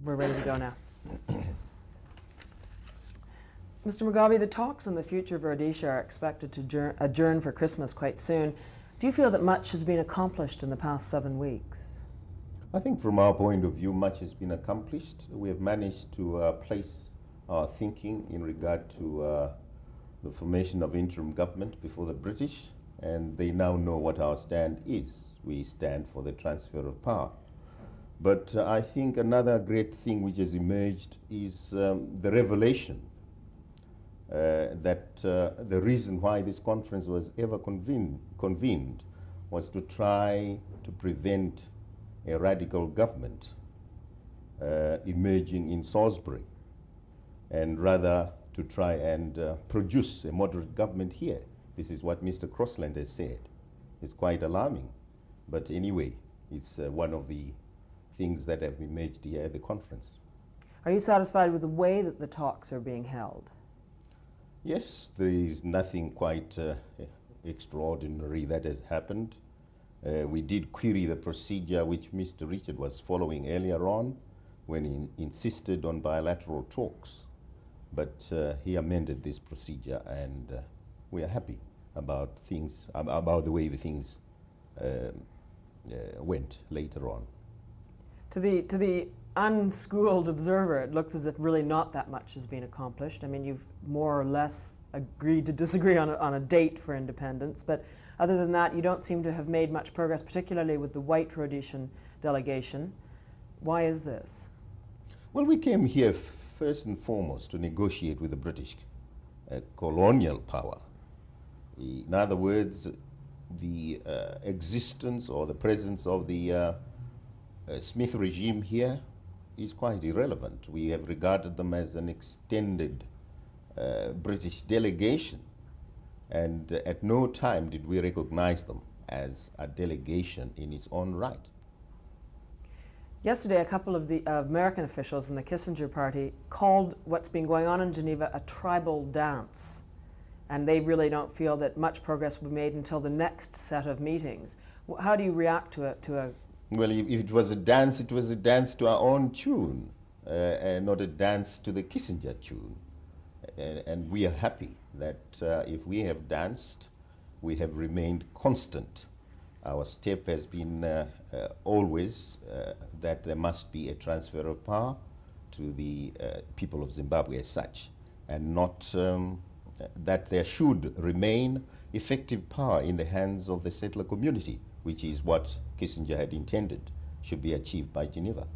We're ready to go now. Mr. Mugabe, the talks on the future of Rhodesia are expected to adjourn for Christmas quite soon. Do you feel that much has been accomplished in the past 7 weeks? I think from our point of view, much has been accomplished. We have managed to place our thinking in regard to the formation of interim government before the British, and they now know what our stand is. We stand for the transfer of power. But I think another great thing which has emerged is the revelation that the reason why this conference was ever convened was to try to prevent a radical government emerging in Salisbury, and rather to try and produce a moderate government here. This is what Mr. Crossland has said. It's quite alarming. But anyway, it's one of the things that have emerged here at the conference. Are you satisfied with the way that the talks are being held? Yes, there is nothing quite extraordinary that has happened. We did query the procedure which Mr. Richard was following earlier on when he insisted on bilateral talks. But he amended this procedure, and we are happy about things, about the way the things went later on. To the unschooled observer, it looks as if really not that much has been accomplished. I mean, you've more or less agreed to disagree on a date for independence, but other than that, you don't seem to have made much progress, particularly with the white Rhodesian delegation. Why is this? Well, we came here first and foremost to negotiate with the British colonial power. In other words, the existence or the presence of the Smith regime here is quite irrelevant. We have regarded them as an extended British delegation, and at no time did we recognize them as a delegation in its own right. Yesterday, a couple of the American officials in the Kissinger party called what's been going on in Geneva a tribal dance, and they really don't feel that much progress will be made until the next set of meetings. How do you react to a Well, if it was a dance to our own tune, and not a dance to the Kissinger tune. And we are happy that if we have danced, we have remained constant. Our step has been always that there must be a transfer of power to the people of Zimbabwe as such, and not that there should remain effective power in the hands of the settler community, which is what Kissinger had intended should be achieved by Geneva.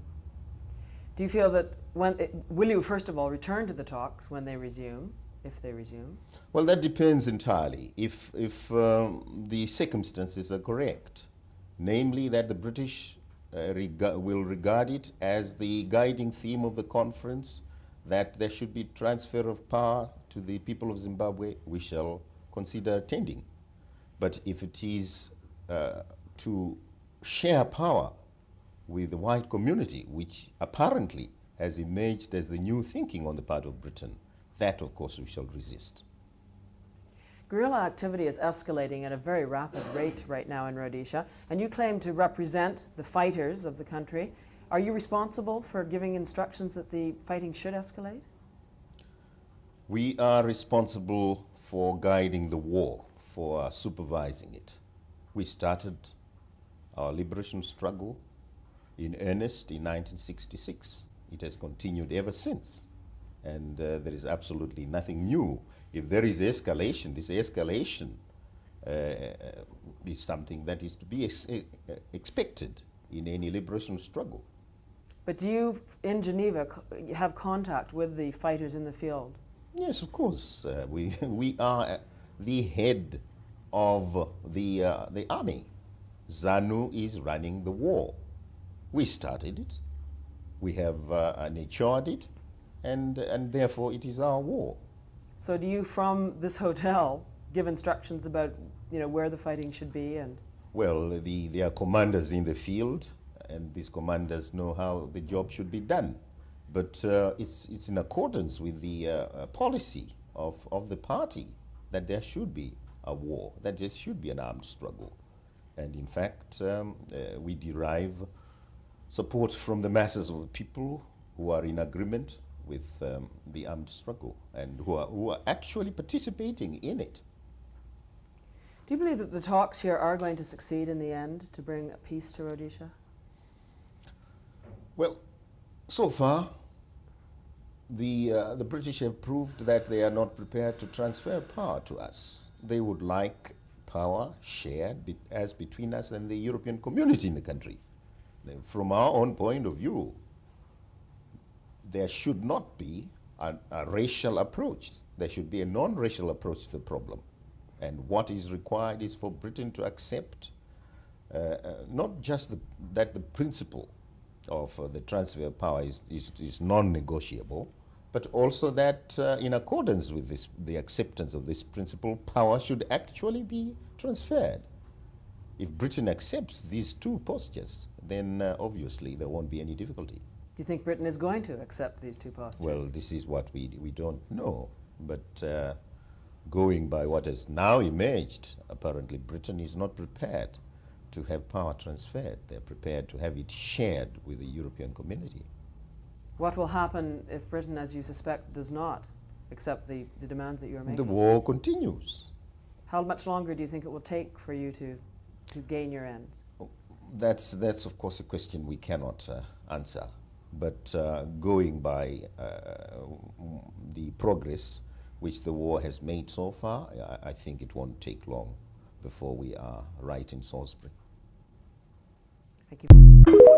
Do you feel that will you first of all return to the talks when they resume, if they resume? Well, that depends entirely. If the circumstances are correct, namely that the British will regard it as the guiding theme of the conference, that there should be transfer of power to the people of Zimbabwe, we shall consider attending. But if it is to share power with the white community, which apparently has emerged as the new thinking on the part of Britain, that of course we shall resist. Guerrilla activity is escalating at a very rapid rate right now in Rhodesia, and you claim to represent the fighters of the country. Are you responsible for giving instructions that the fighting should escalate? We are responsible for guiding the war, for supervising it. We started our liberation struggle in earnest in 1966. It has continued ever since, and there is absolutely nothing new. If there is escalation, this escalation is something that is to be expected in any liberation struggle. But do you, in Geneva, have contact with the fighters in the field? Yes, of course. We are the head of the army. ZANU is running the war. We started it. We have nurtured it, and therefore it is our war. So do you, from this hotel, give instructions about where the fighting should be? And well, there are commanders in the field, and these commanders know how the job should be done. But it's in accordance with the policy of the party that there should be a war, that there should be an armed struggle. And in fact, we derive support from the masses of the people who are in agreement with the armed struggle and who are actually participating in it. Do you believe that the talks here are going to succeed in the end to bring a peace to Rhodesia? Well, so far, the British have proved that they are not prepared to transfer power to us. They would like power shared as between us and the European community in the country. From our own point of view, there should not be a racial approach. There should be a non-racial approach to the problem. And what is required is for Britain to accept not just that the principle of the transfer of power is non-negotiable, but also that in accordance with the acceptance of this principle, power should actually be transferred. If Britain accepts these two postures, then obviously there won't be any difficulty. Do you think Britain is going to accept these two postures? Well, this is what we don't know. But going by what has now emerged, apparently Britain is not prepared to have power transferred. They're prepared to have it shared with the European community. What will happen if Britain, as you suspect, does not accept the demands that you are making? The war continues. How much longer do you think it will take for you to gain your ends? That's of course a question we cannot answer. But going by the progress which the war has made so far, I think it won't take long before we are right in Salisbury. Thank you.